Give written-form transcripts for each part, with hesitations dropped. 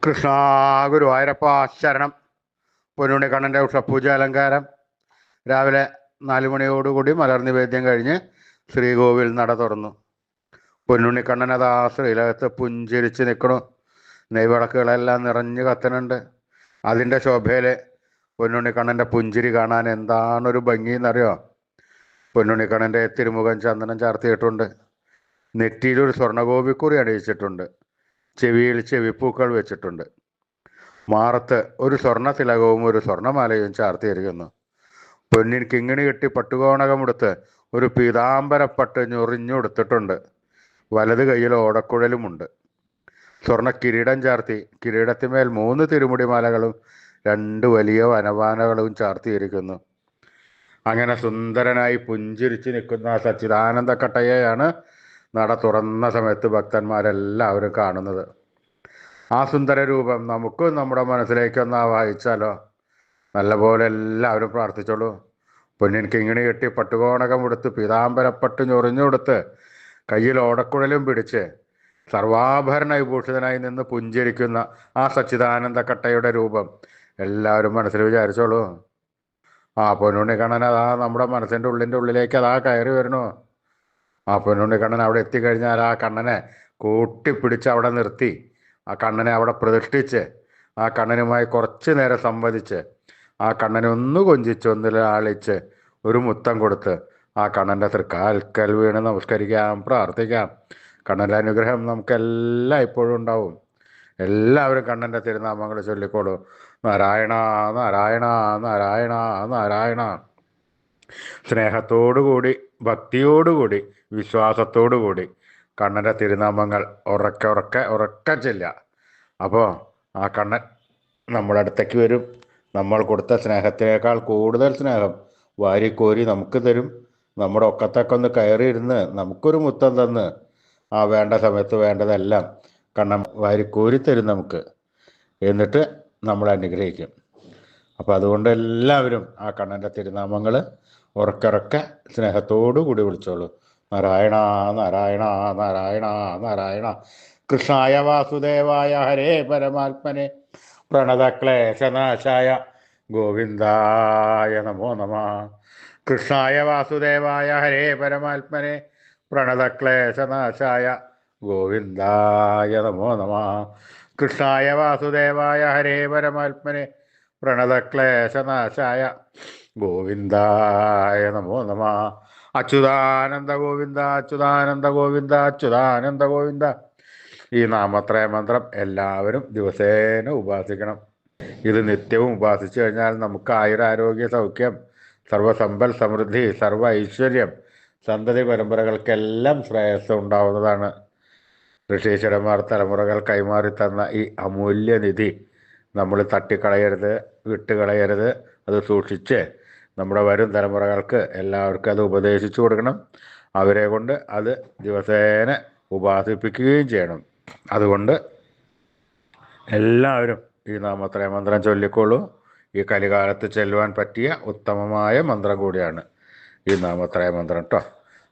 കൃഷ്ണ ഗുരുവായൂരപ്പ ശരണം. പൊന്നുണ്ണിക്കണ്ണൻ്റെ ഉഷപൂജ അലങ്കാരം. രാവിലെ 4 മണിയോടുകൂടി മലർ നിവേദ്യം കഴിഞ്ഞ് ശ്രീകോവിൽ നട തുറന്നു. പൊന്നുണ്ണിക്കണ്ണൻ അതാ ശ്രീലകത്ത് പുഞ്ചിരിച്ച് നിൽക്കണു. നെയ്വിളക്കുകളെല്ലാം നിറഞ്ഞു കത്തുന്നുണ്ട്. അതിൻ്റെ ശോഭയിൽ പൊന്നുണ്ണിക്കണ്ണൻ്റെ പുഞ്ചിരി കാണാൻ എന്താണൊരു ഭംഗിയെന്നറിയോ? പൊന്നുണ്ണിക്കണ്ണൻ്റെ തിരുമുഖം ചന്ദനം ചാർത്തിയിട്ടുണ്ട്. നെറ്റിയിലൊരു സ്വർണ്ണഗോപിക്കുറി അണിയിച്ചിട്ടുണ്ട്. ചെവിയിൽ ചെവിപ്പൂക്കൾ വെച്ചിട്ടുണ്ട്. മാറത്ത് ഒരു സ്വർണ്ണ തിലകവും ഒരു സ്വർണ്ണമാലയും ചാർത്തിയിരിക്കുന്നു. പൊന്നിൻ കിങ്ങിണി കെട്ടി പട്ടുകോണകമെടുത്ത് ഒരു പീതാംബരപ്പട്ട് ഞൊറിഞ്ഞുടുത്തിട്ടുണ്ട്. വലത് കൈയിൽ ഓടക്കുഴലുമുണ്ട്. സ്വർണ്ണ കിരീടം ചാർത്തി. കിരീടത്തിന്മേൽ 3 തിരുമുടിമാലകളും 2 വലിയ വനവാനകളും ചാർത്തിയിരിക്കുന്നു. അങ്ങനെ സുന്ദരനായി പുഞ്ചിരിച്ച് നിൽക്കുന്ന സച്ചിദാനന്ദ കട്ടയെയാണ് നട തുറന്ന സമയത്ത് ഭക്തന്മാരെല്ലാവരും കാണുന്നത്. ആ സുന്ദര രൂപം നമുക്കും നമ്മുടെ മനസ്സിലേക്കൊന്ന് ആവാഹിച്ചാലോ? നല്ലപോലെ എല്ലാവരും പ്രാർത്ഥിച്ചോളൂ. പൊന്നിൻ കിങ്ങിണി കെട്ടി പട്ടുകോണകം കൊടുത്ത് പീതാംബരപ്പട്ട് ഞൊറിഞ്ഞുകൊടുത്ത് കയ്യിൽ ഓടക്കുഴലും പിടിച്ച് സർവാഭരണ വിഭൂഷിതനായി നിന്ന് പുഞ്ചിരിക്കുന്ന ആ സച്ചിദാനന്ദ കട്ടയുടെ രൂപം എല്ലാവരും മനസ്സിൽ വിചാരിച്ചോളൂ. ആ പൊന്നുണ്ണിക്കണ്ണൻ അതാ നമ്മുടെ മനസ്സിൻ്റെ ഉള്ളിലേക്ക് അതാ കയറി വരണു. ആ പൊന്നുണ്ണിക്കണ്ണൻ അവിടെ എത്തിക്കഴിഞ്ഞാൽ ആ കണ്ണനെ കൂട്ടിപ്പിടിച്ച് അവിടെ നിർത്തി, ആ കണ്ണനെ അവിടെ പ്രതിഷ്ഠിച്ച്, ആ കണ്ണനുമായി കുറച്ച് നേരം സംവദിച്ച്, ആ കണ്ണനെ ഒന്ന് കൊഞ്ചിച്ച് ഒന്ന് ലാളിച്ച് ഒരു മുത്തം കൊടുത്ത് ആ കണ്ണൻ്റെ തൃക്കാൽക്കൽ വീണ് നമസ്കരിക്കാം, പ്രാർത്ഥിക്കാം. കണ്ണൻ്റെ അനുഗ്രഹം നമുക്കെല്ലാം ഇപ്പോഴും ഉണ്ടാവും. എല്ലാവരും കണ്ണൻ്റെ തിരുനാമങ്ങൾ ചൊല്ലിക്കോളൂ. നാരായണ നാരായണ നാരായണ നാരായണ. സ്നേഹത്തോടുകൂടി, ഭക്തിയോടുകൂടി, വിശ്വാസത്തോടുകൂടി കണ്ണൻ്റെ തിരുനാമങ്ങൾ ഉറക്കെ ചെല്ലുക. അപ്പോൾ ആ കണ്ണൻ നമ്മുടെ അടുത്തേക്ക് വരും. നമ്മൾ കൊടുത്ത സ്നേഹത്തിനേക്കാൾ കൂടുതൽ സ്നേഹം വാരിക്കോരി നമുക്ക് തരും. നമ്മുടെ ഒക്കത്തൊക്കെ കയറിയിരുന്ന് നമുക്കൊരു മുത്തം തന്ന് ആ വേണ്ട സമയത്ത് വേണ്ടതെല്ലാം കണ്ണൻ വാരിക്കോരി തരും നമുക്ക്. എന്നിട്ട് നമ്മളെ അനുഗ്രഹിക്കും. അപ്പോൾ അതുകൊണ്ട് എല്ലാവരും ആ കണ്ണൻ്റെ തിരുനാമങ്ങൾ ഉറക്കെ സ്നേഹത്തോടു കൂടി വിളിച്ചോളൂ. നാരായണ നാരായണ നാരായണ നാരായണ. കൃഷ്ണായ വാസുദേവായ ഹരേ പരമാത്മനെ പ്രണതക്ലേശനാശായ ഗോവിന്ദായ നമോ നമഃ. കൃഷ്ണായ വാസുദേവായ ഹരേ പരമാത്മനെ പ്രണതക്ലേശനാശായ ഗോവിന്ദായ നമോ നമഃ. കൃഷ്ണായ വാസുദേവായ ഹരേ പരമാത്മനെ പ്രണതക്ലേശനാശായ ഗോവിന്ദായ നമോ നമഃ. അച്യുതാനന്ദ ഗോവിന്ദ അച്യുതാനന്ദ ഗോവിന്ദ അച്യുതാനന്ദ ഗോവിന്ദ. ഈ നാമത്രയ മന്ത്രം എല്ലാവരും ദിവസേന ഉപാസിക്കണം. ഇത് നിത്യവും ഉപാസിച്ചു കഴിഞ്ഞാൽ നമുക്ക് ആയുരാരോഗ്യ സൗഖ്യം, സർവസമ്പൽ സമൃദ്ധി, സർവ ഐശ്വര്യം, സന്തതി പരമ്പരകൾക്കെല്ലാം ശ്രേയസ് ഉണ്ടാവുന്നതാണ്. ഋഷീശ്വരന്മാർ തലമുറകൾ കൈമാറി തന്ന ഈ അമൂല്യനിധി നമ്മൾ തട്ടിക്കളയരുത്, വിട്ടുകളയരുത്. അത് സൂക്ഷിച്ച് നമ്മുടെ വരും തലമുറകൾക്ക് എല്ലാവർക്കും അത് ഉപദേശിച്ചു കൊടുക്കണം. അവരെ കൊണ്ട് അത് ദിവസേന ഉപാസിപ്പിക്കുകയും ചെയ്യണം. അതുകൊണ്ട് എല്ലാവരും ഈ നാമത്രയ മന്ത്രം ചൊല്ലിക്കോളൂ. ഈ കലികാലത്ത് ചെല്ലുവാൻ പറ്റിയ ഉത്തമമായ മന്ത്രം കൂടിയാണ് ഈ നാമത്രയ മന്ത്രം കേട്ടോ.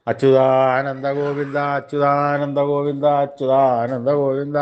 അച്യുതാനന്ദ ഗോവിന്ദ അച്യുതാനന്ദ ഗോവിന്ദ അച്യുതാനന്ദ ഗോവിന്ദ.